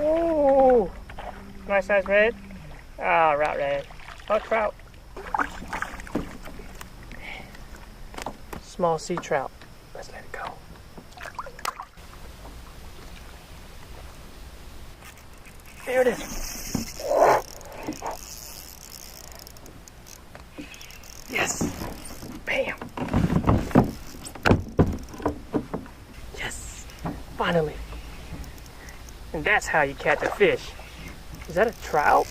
Ooh, nice size red. Ah, route red. Oh, trout. Small sea trout. Let's let it go. There it is. Yes. Bam. Yes. Finally. And that's how you catch a fish. Is that a trout?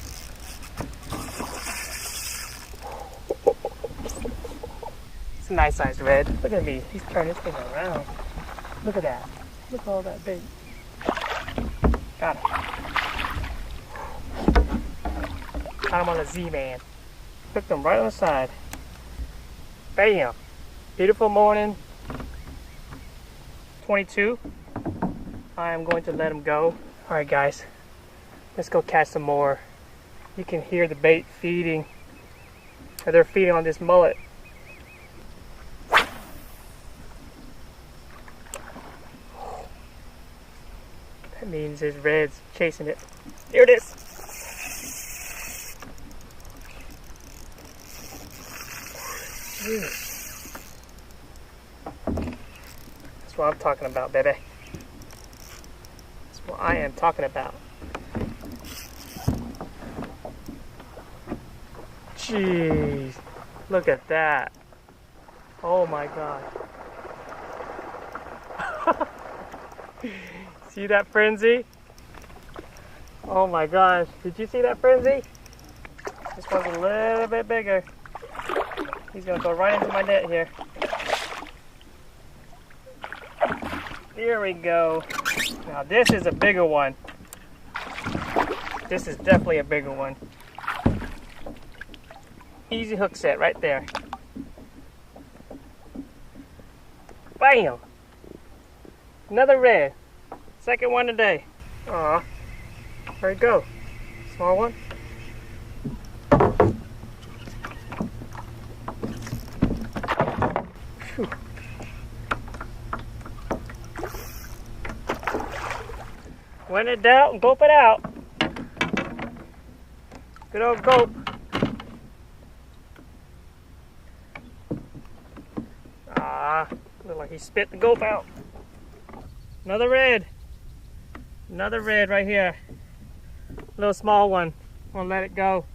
It's a nice sized red. Look at me. He's turning this thing around. Look at that. Look at all that bait. Got him. Got him on a Z-man. Hooked him right on the side. Bam. Beautiful morning. 22. I am going to let him go. Alright guys, let's go catch some more. You can hear the bait feeding. They're feeding on this mullet. That means there's reds chasing it. Here it is. That's what I'm talking about, baby. That's what I am talking about. Jeez, look at that. Oh my God. See that frenzy? Oh my gosh, did you see that frenzy? This one's a little bit bigger. He's gonna go right into my net here. Here we go. Now this is a bigger one. This is definitely a bigger one. Easy hook set right there. Bam! Another red. Second one today. Aw. Where'd it go? Small one? Whew. When in doubt, gulp it out. Good old gulp. Look like he spit the gulp out. Another red. Another red right here. Little small one. I'm gonna let it go.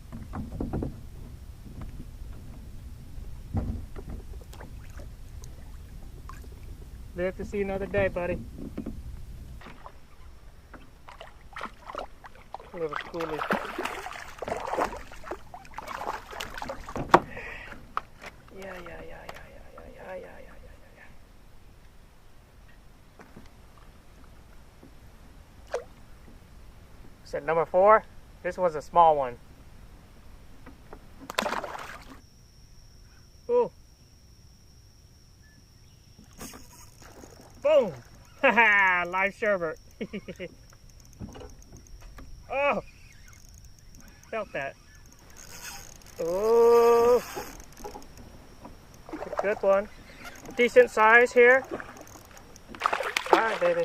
Live to see another day, buddy. A little schoolie. Yeah. Said number 4. This was a small one. Ooh. Boom! Haha! Live sherbet. Oh! Felt that. Ooh! Good one. Decent size here. Alright, baby.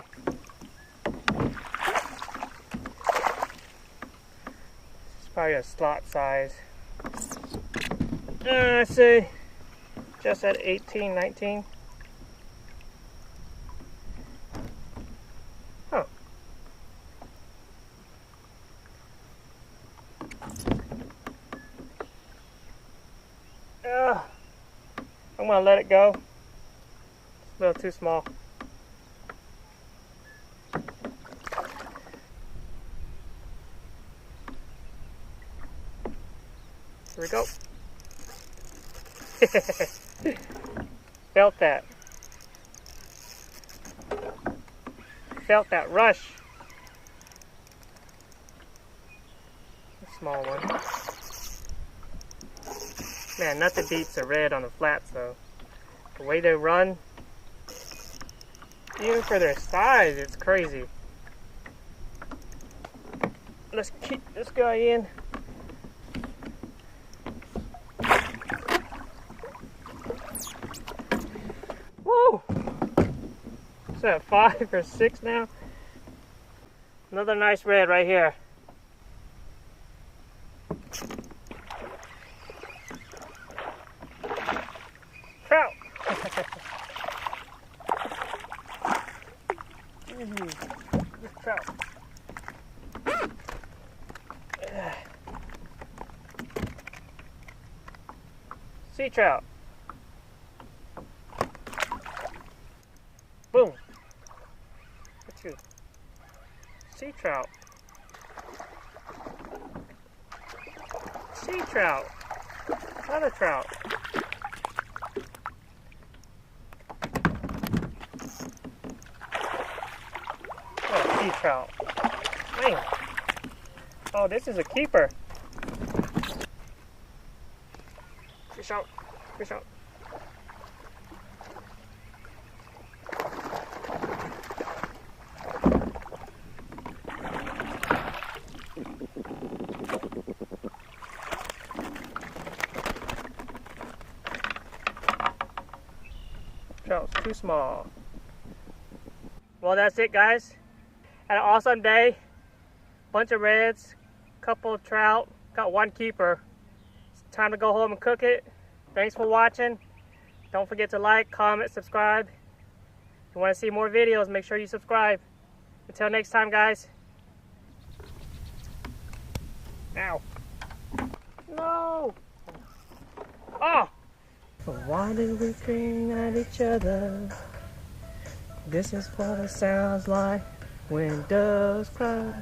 It's probably a slot size. Let's see. Just at 18, 19. Oh. I'm gonna let it go. It's a little too small. Here we go. Felt that. Felt that rush. A small one. Man, nothing beats a red on the flats though. The way they run, even for their size, it's crazy. Let's keep this guy in. Woo! Is that 5 or 6 now? Another nice red right here. Trout. This trout. Sea trout. Boom. That's you. Sea trout. Sea trout. Another trout. Oh, sea trout. Man. Oh, this is a keeper. Fish out. Fish out. Trout's too small. Well, that's it, guys. Had an awesome day. Bunch of reds, couple of trout, got one keeper. It's time to go home and cook it. Thanks for watching. Don't forget to like, comment, subscribe. If you want to see more videos, make sure you subscribe. Until next time, guys. Ow. No. Oh. Why do we scream at each other? This is what it sounds like when doves cry.